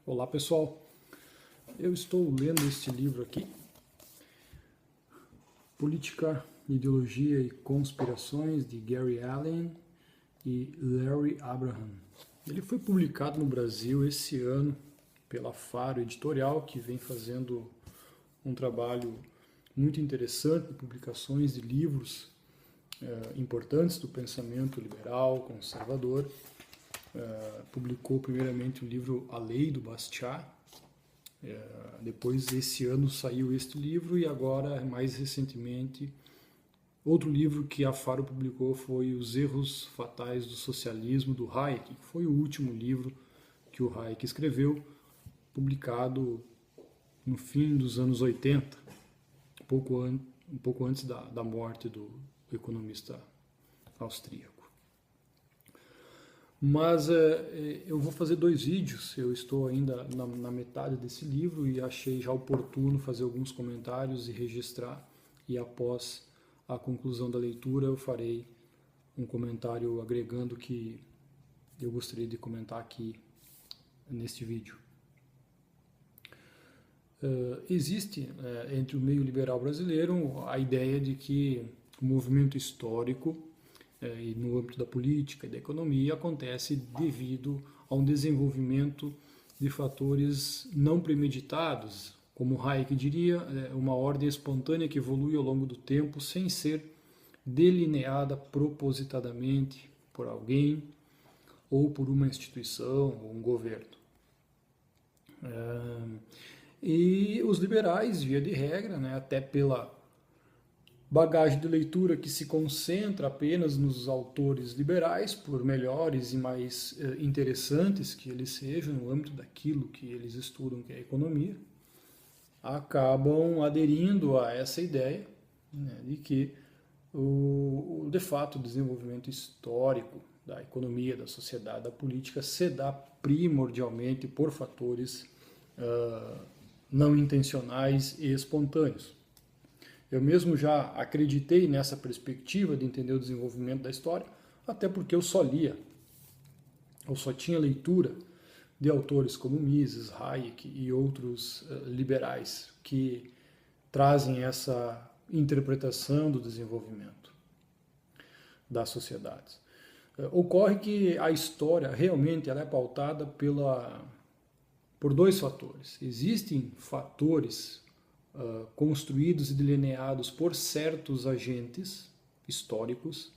Olá pessoal, eu estou lendo este livro aqui, Política, Ideologia e Conspirações, de Gary Allen e Larry Abraham. Ele foi publicado no Brasil esse ano pela Faro Editorial, que vem fazendo um trabalho muito interessante de publicações de livros importantes do pensamento liberal, conservador. Publicou primeiramente o livro A Lei do Bastiat, depois esse ano saiu este livro e agora, mais recentemente, outro livro que a Faro publicou foi Os Erros Fatais do Socialismo, do Hayek, que foi o último livro que o Hayek escreveu, publicado no fim dos anos 80, um pouco antes da morte do economista austríaco. Mas eu vou fazer 2 vídeos, eu estou ainda na metade desse livro e achei já oportuno fazer alguns comentários e registrar, e após a conclusão da leitura eu farei um comentário agregando que eu gostaria de comentar aqui neste vídeo. Existe entre o meio liberal brasileiro a ideia de que o movimento histórico e no âmbito da política e da economia acontece devido a um desenvolvimento de fatores não premeditados, como Hayek diria, uma ordem espontânea que evolui ao longo do tempo sem ser delineada propositadamente por alguém ou por uma instituição ou um governo. E os liberais, via de regra, até pela bagagem de leitura que se concentra apenas nos autores liberais, por melhores e mais interessantes que eles sejam no âmbito daquilo que eles estudam, que é a economia, acabam aderindo a essa ideia de que, de fato, o desenvolvimento histórico da economia, da sociedade, da política se dá primordialmente por fatores não intencionais e espontâneos. Eu mesmo já acreditei nessa perspectiva de entender o desenvolvimento da história, até porque eu só tinha leitura de autores como Mises, Hayek e outros liberais que trazem essa interpretação do desenvolvimento das sociedades. Ocorre que a história realmente ela é pautada por 2 fatores. Existem fatores construídos e delineados por certos agentes históricos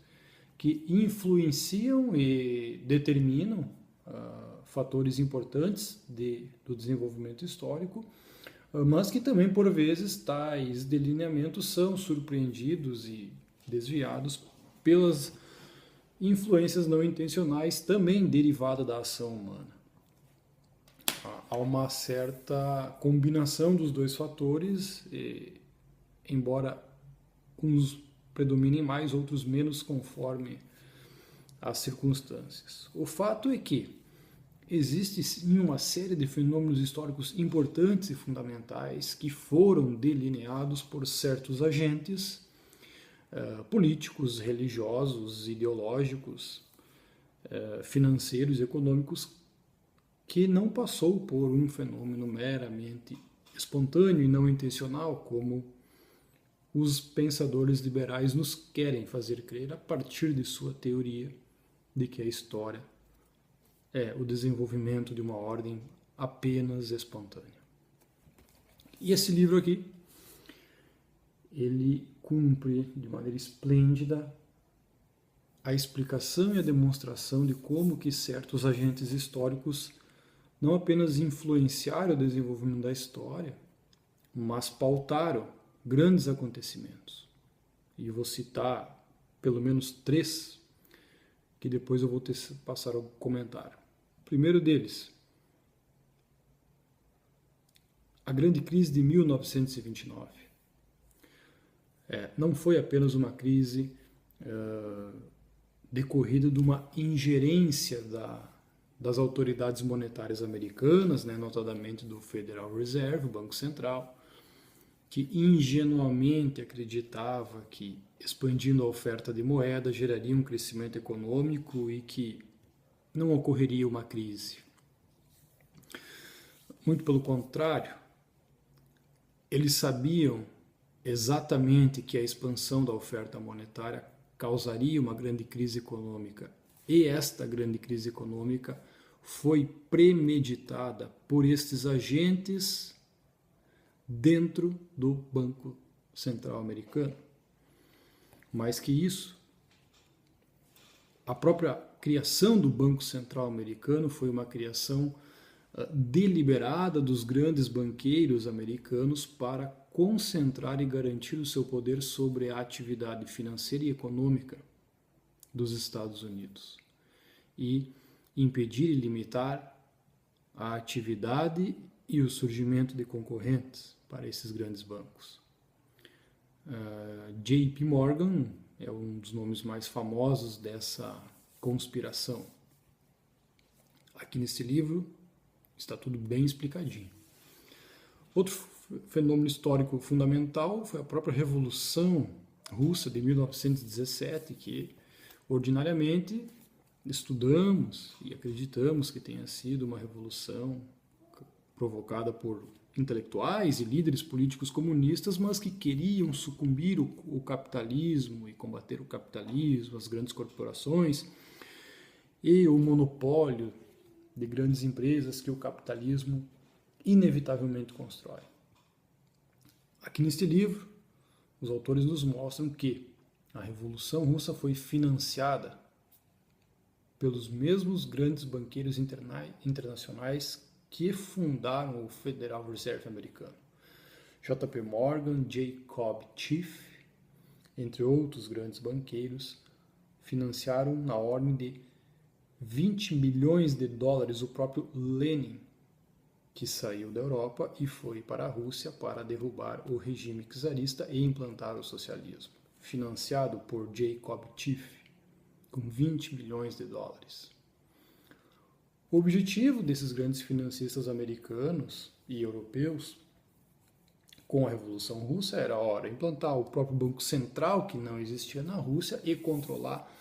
que influenciam e determinam fatores importantes do desenvolvimento histórico, mas que também, por vezes, tais delineamentos são surpreendidos e desviados pelas influências não intencionais também derivadas da ação humana. Há uma certa combinação dos 2 fatores, embora uns predominem mais, outros menos, conforme as circunstâncias. O fato é que existe sim uma série de fenômenos históricos importantes e fundamentais que foram delineados por certos agentes políticos, religiosos, ideológicos, financeiros e econômicos, que não passou por um fenômeno meramente espontâneo e não intencional, como os pensadores liberais nos querem fazer crer a partir de sua teoria de que a história é o desenvolvimento de uma ordem apenas espontânea. E esse livro aqui, ele cumpre de maneira esplêndida a explicação e a demonstração de como que certos agentes históricos não apenas influenciaram o desenvolvimento da história, mas pautaram grandes acontecimentos. E eu vou citar pelo menos 3, que depois eu vou passar ao comentário. O primeiro deles, a grande crise de 1929. Não foi apenas uma crise decorrida de uma ingerência das autoridades monetárias americanas, notadamente do Federal Reserve, o Banco Central, que ingenuamente acreditava que expandindo a oferta de moeda geraria um crescimento econômico e que não ocorreria uma crise. Muito pelo contrário, eles sabiam exatamente que a expansão da oferta monetária causaria uma grande crise econômica. E esta grande crise econômica foi premeditada por estes agentes dentro do Banco Central americano. Mais que isso, a própria criação do Banco Central americano foi uma criação deliberada dos grandes banqueiros americanos para concentrar e garantir o seu poder sobre a atividade financeira e econômica dos Estados Unidos e impedir e limitar a atividade e o surgimento de concorrentes para esses grandes bancos. J.P. Morgan é um dos nomes mais famosos dessa conspiração. Aqui nesse livro está tudo bem explicadinho. Outro fenômeno histórico fundamental foi a própria Revolução Russa de 1917, que ordinariamente estudamos e acreditamos que tenha sido uma revolução provocada por intelectuais e líderes políticos comunistas, mas que queriam sucumbir o capitalismo e combater o capitalismo, as grandes corporações e o monopólio de grandes empresas que o capitalismo inevitavelmente constrói. Aqui neste livro, os autores nos mostram que a Revolução Russa foi financiada pelos mesmos grandes banqueiros internacionais que fundaram o Federal Reserve americano. J.P. Morgan, Jacob Schiff, entre outros grandes banqueiros, financiaram na ordem de 20 milhões de dólares o próprio Lenin, que saiu da Europa e foi para a Rússia para derrubar o regime czarista e implantar o socialismo, financiado por Jacob Schiff, com 20 milhões de dólares. O objetivo desses grandes financistas americanos e europeus com a Revolução Russa era, ora, implantar o próprio Banco Central, que não existia na Rússia, e controlar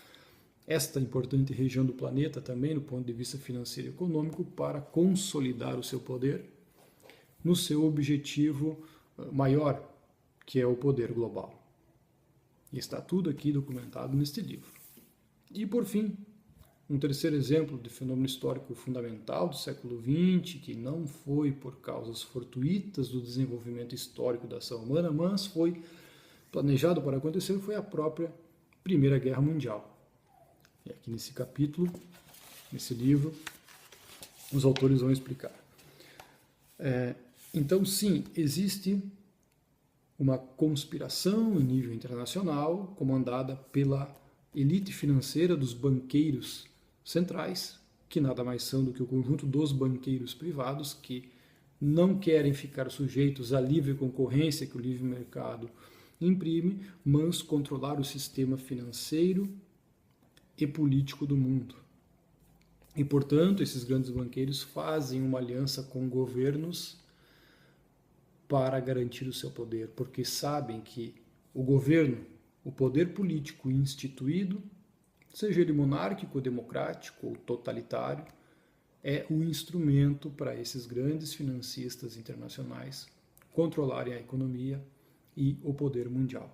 esta importante região do planeta também, do ponto de vista financeiro e econômico, para consolidar o seu poder no seu objetivo maior, que é o poder global. E está tudo aqui documentado neste livro. E, por fim, um terceiro exemplo de fenômeno histórico fundamental do século XX, que não foi por causas fortuitas do desenvolvimento histórico da ação humana, mas foi planejado para acontecer, foi a própria Primeira Guerra Mundial. E aqui nesse capítulo, nesse livro, os autores vão explicar. Então, sim, existe uma conspiração em nível internacional comandada pela elite financeira dos banqueiros centrais, que nada mais são do que o conjunto dos banqueiros privados que não querem ficar sujeitos à livre concorrência que o livre mercado imprime, mas controlar o sistema financeiro e político do mundo. E, portanto, esses grandes banqueiros fazem uma aliança com governos para garantir o seu poder, porque sabem que o governo, o poder político instituído, seja ele monárquico, democrático ou totalitário, é o instrumento para esses grandes financistas internacionais controlarem a economia e o poder mundial.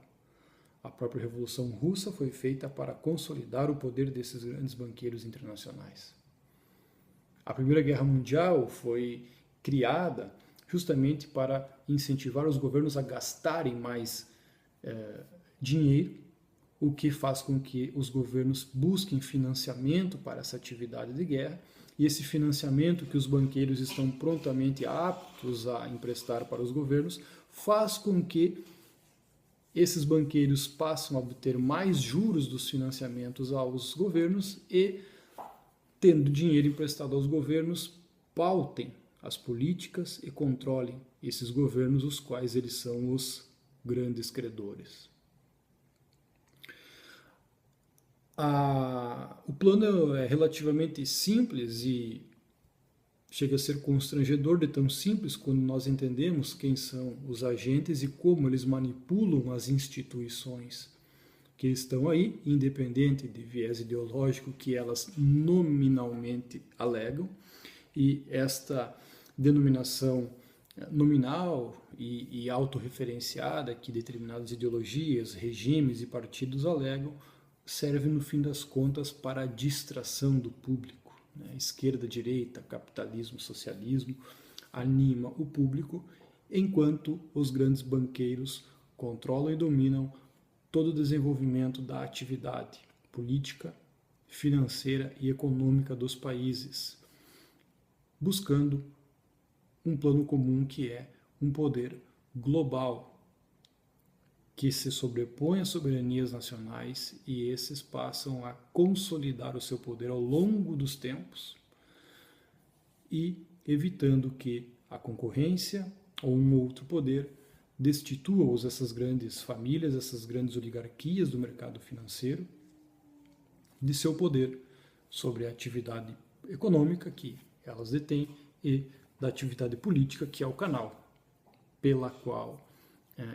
A própria Revolução Russa foi feita para consolidar o poder desses grandes banqueiros internacionais. A Primeira Guerra Mundial foi criada justamente para incentivar os governos a gastarem mais dinheiro, o que faz com que os governos busquem financiamento para essa atividade de guerra, e esse financiamento que os banqueiros estão prontamente aptos a emprestar para os governos faz com que esses banqueiros passam a obter mais juros dos financiamentos aos governos e, tendo dinheiro emprestado aos governos, pautem as políticas e controlem esses governos, os quais eles são os grandes credores. O plano é relativamente simples e chega a ser constrangedor de tão simples quando nós entendemos quem são os agentes e como eles manipulam as instituições que estão aí, independente de viés ideológico que elas nominalmente alegam. E esta denominação nominal e autorreferenciada que determinadas ideologias, regimes e partidos alegam, serve no fim das contas para a distração do público. Esquerda, direita, capitalismo, socialismo, anima o público, enquanto os grandes banqueiros controlam e dominam todo o desenvolvimento da atividade política, financeira e econômica dos países, buscando um plano comum que é um poder global que se sobrepõe às soberanias nacionais, e esses passam a consolidar o seu poder ao longo dos tempos e evitando que a concorrência ou um outro poder destitua-os, essas grandes famílias, essas grandes oligarquias do mercado financeiro, de seu poder sobre a atividade econômica que elas detêm e da atividade política, que é o canal pela qual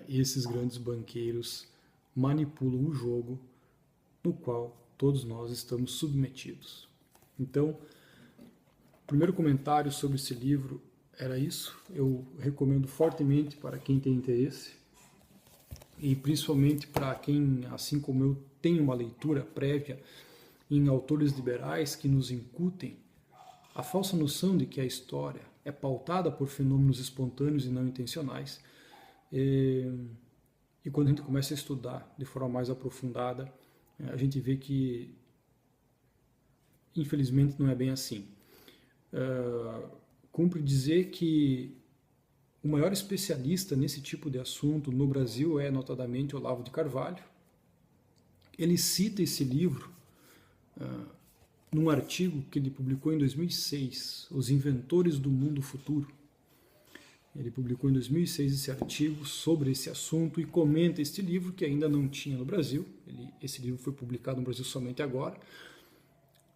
esses grandes banqueiros manipulam o jogo no qual todos nós estamos submetidos. Então, o primeiro comentário sobre esse livro era isso. Eu recomendo fortemente para quem tem interesse e principalmente para quem, assim como eu, tem uma leitura prévia em autores liberais que nos incutem a falsa noção de que a história é pautada por fenômenos espontâneos e não intencionais. E quando a gente começa a estudar de forma mais aprofundada, a gente vê que, infelizmente, não é bem assim. Cumpre dizer que o maior especialista nesse tipo de assunto no Brasil é, notadamente, Olavo de Carvalho. Ele cita esse livro num artigo que ele publicou em 2006, Os Inventores do Mundo Futuro. Ele publicou em 2006 esse artigo sobre esse assunto e comenta este livro que ainda não tinha no Brasil. Esse livro foi publicado no Brasil somente agora.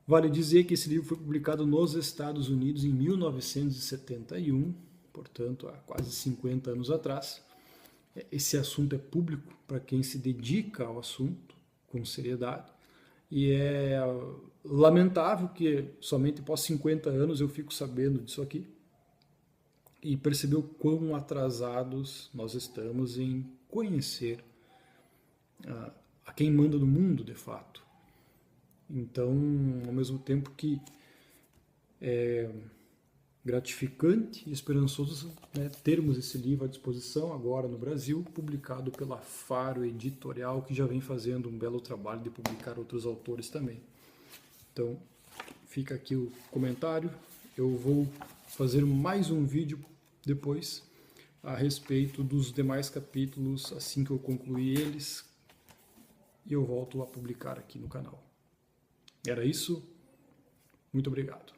Vale dizer que esse livro foi publicado nos Estados Unidos em 1971, portanto, há quase 50 anos atrás. Esse assunto é público para quem se dedica ao assunto com seriedade. E é lamentável que somente após 50 anos eu fico sabendo disso aqui e perceber o quão atrasados nós estamos em conhecer a quem manda no mundo, de fato. Então, ao mesmo tempo que é gratificante e esperançoso, né, termos esse livro à disposição agora no Brasil, publicado pela Faro Editorial, que já vem fazendo um belo trabalho de publicar outros autores também. Então, fica aqui o comentário. Eu vou fazer mais um vídeo depois a respeito dos demais capítulos, assim que eu concluir eles, e eu volto a publicar aqui no canal. Era isso. Muito obrigado.